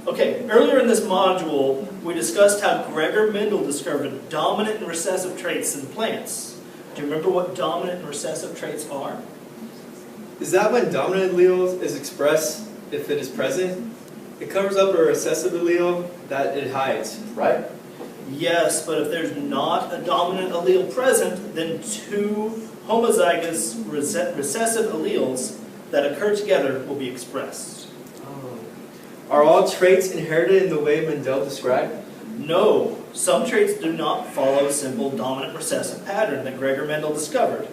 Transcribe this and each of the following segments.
Okay, earlier in this module, we discussed how Gregor Mendel discovered dominant and recessive traits in plants. Do you remember what dominant and recessive traits are? Is that when dominant allele is expressed if it is present? It covers up a recessive allele that it hides, right? Yes, but if there's not a dominant allele present, then two homozygous recessive alleles that occur together will be expressed. Are all traits inherited in the way Mendel described? No, some traits do not follow a simple dominant recessive pattern that Gregor Mendel discovered.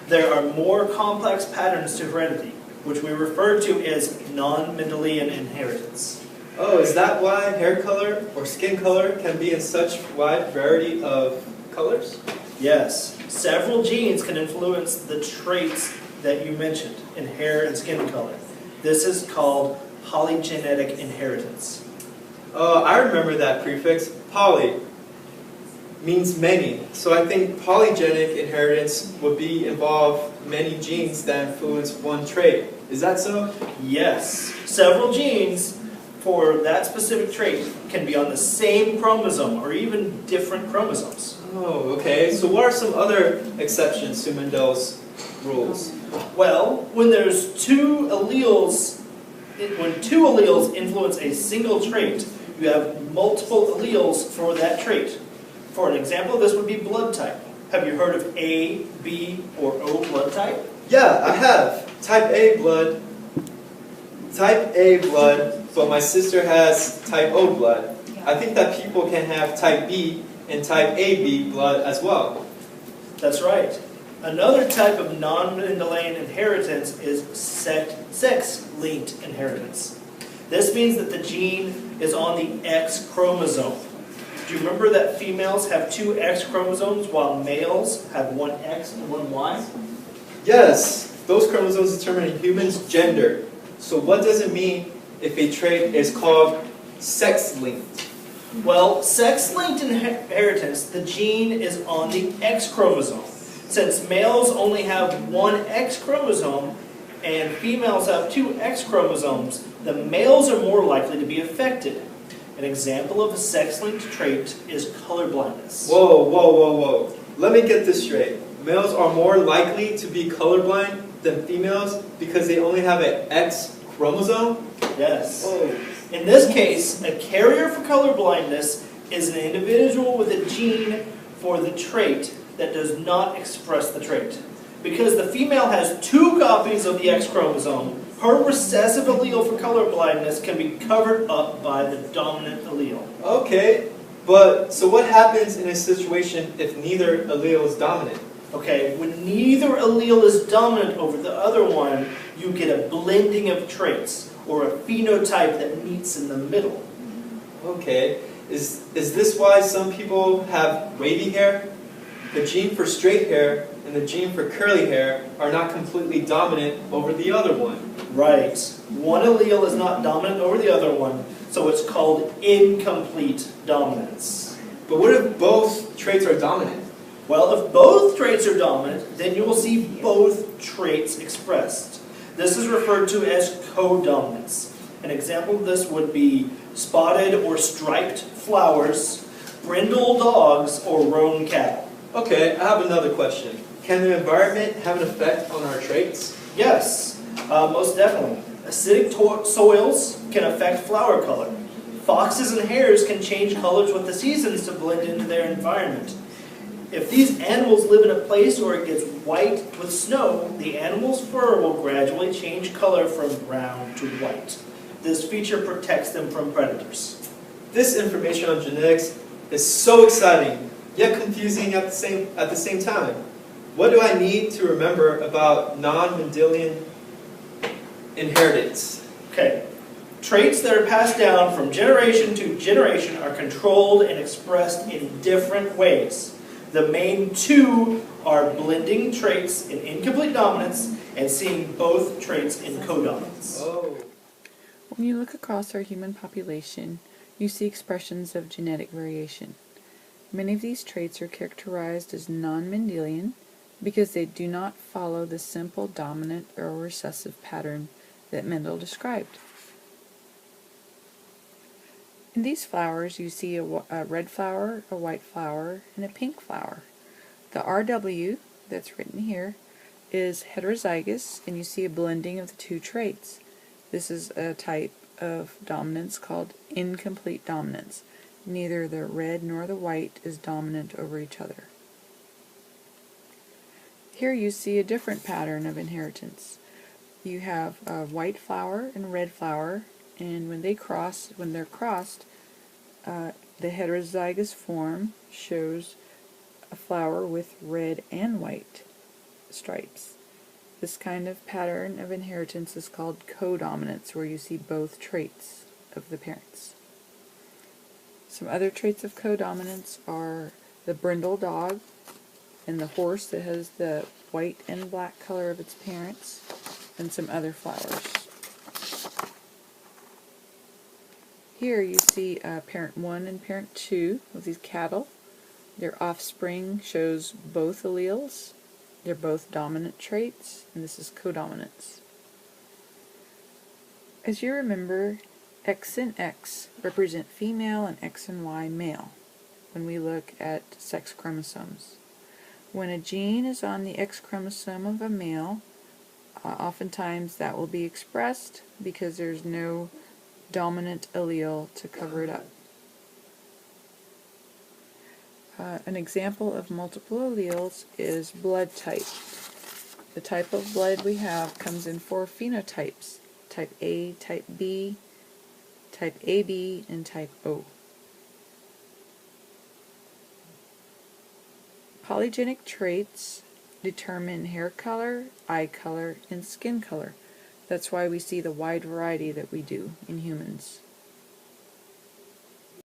There are more complex patterns to heredity, which we refer to as non-Mendelian inheritance. Oh, is that why hair color or skin color can be in such wide variety of colors? Yes, several genes can influence the traits that you mentioned in hair and skin color. This is called polygenetic inheritance. Oh, I remember that prefix. Poly means many. So I think polygenic inheritance would be involve many genes that influence one trait. Is that so? Yes, several genes for that specific trait can be on the same chromosome or even different chromosomes. Oh, okay. So what are some other exceptions to Mendel's rules? Well, when two alleles influence a single trait, you have multiple alleles for that trait. For an example, this would be blood type. Have you heard of A, B, or O blood type? Yeah, I have. Type A blood, but my sister has type O blood. I think that people can have type B and type AB blood as well. That's right. Another type of non-Mendelian inheritance is sex-linked inheritance. This means that the gene is on the X chromosome. Do you remember that females have two X chromosomes while males have one X and one Y? Yes, those chromosomes determine a human's gender. So what does it mean if a trait is called sex-linked? Well, sex-linked inheritance, the gene is on the X chromosome. Since males only have one X chromosome and females have two X chromosomes, the males are more likely to be affected. An example of a sex-linked trait is color blindness. Whoa. Let me get this straight. Males are more likely to be colorblind than females because they only have an X chromosome? Yes. Whoa. In this case, a carrier for color blindness is an individual with a gene for the trait that does not express the trait. Because the female has two copies of the X chromosome, her recessive allele for color blindness can be covered up by the dominant allele. Okay, but so what happens in a situation if neither allele is dominant? Okay, when neither allele is dominant over the other one, you get a blending of traits, or a phenotype that meets in the middle. Okay, is this why some people have wavy hair? The gene for straight hair and the gene for curly hair are not completely dominant over the other one. Right. One allele is not dominant over the other one, so it's called incomplete dominance. But what if both traits are dominant? Well, if both traits are dominant, then you will see both traits expressed. This is referred to as codominance. An example of this would be spotted or striped flowers, brindle dogs, or roan cattle. Okay, I have another question. Can the environment have an effect on our traits? Yes, most definitely. Acidic soils can affect flower color. Foxes and hares can change colors with the seasons to blend into their environment. If these animals live in a place where it gets white with snow, the animal's fur will gradually change color from brown to white. This feature protects them from predators. This information on genetics is so exciting, yet confusing at the same time. What do I need to remember about non-Mendelian inheritance? Okay. Traits that are passed down from generation to generation are controlled and expressed in different ways. The main two are blending traits in incomplete dominance and seeing both traits in codominance. Oh. When you look across our human population, you see expressions of genetic variation. Many of these traits are characterized as non-Mendelian because they do not follow the simple dominant or recessive pattern that Mendel described. In these flowers, you see a red flower, a white flower, and a pink flower. The RW that's written here is heterozygous, and you see a blending of the two traits. This is a type of dominance called incomplete dominance. Neither the red nor the white is dominant over each other. Here you see a different pattern of inheritance. You have a white flower and red flower, and when they're crossed, the heterozygous form shows a flower with red and white stripes. This kind of pattern of inheritance is called codominance, where you see both traits of the parents. Some other traits of codominance are the brindle dog and the horse that has the white and black color of its parents, and some other flowers. Here you see parent 1 and parent 2 of these cattle. Their offspring shows both alleles. They're both dominant traits, and this is codominance. As you remember, X and X represent female and X and Y male when we look at sex chromosomes. When a gene is on the X chromosome of a male, oftentimes that will be expressed because there's no dominant allele to cover it up. An example of multiple alleles is blood type. The type of blood we have comes in 4 phenotypes: type A, type B, type AB, and type O. Polygenic traits determine hair color, eye color, and skin color. That's why we see the wide variety that we do in humans.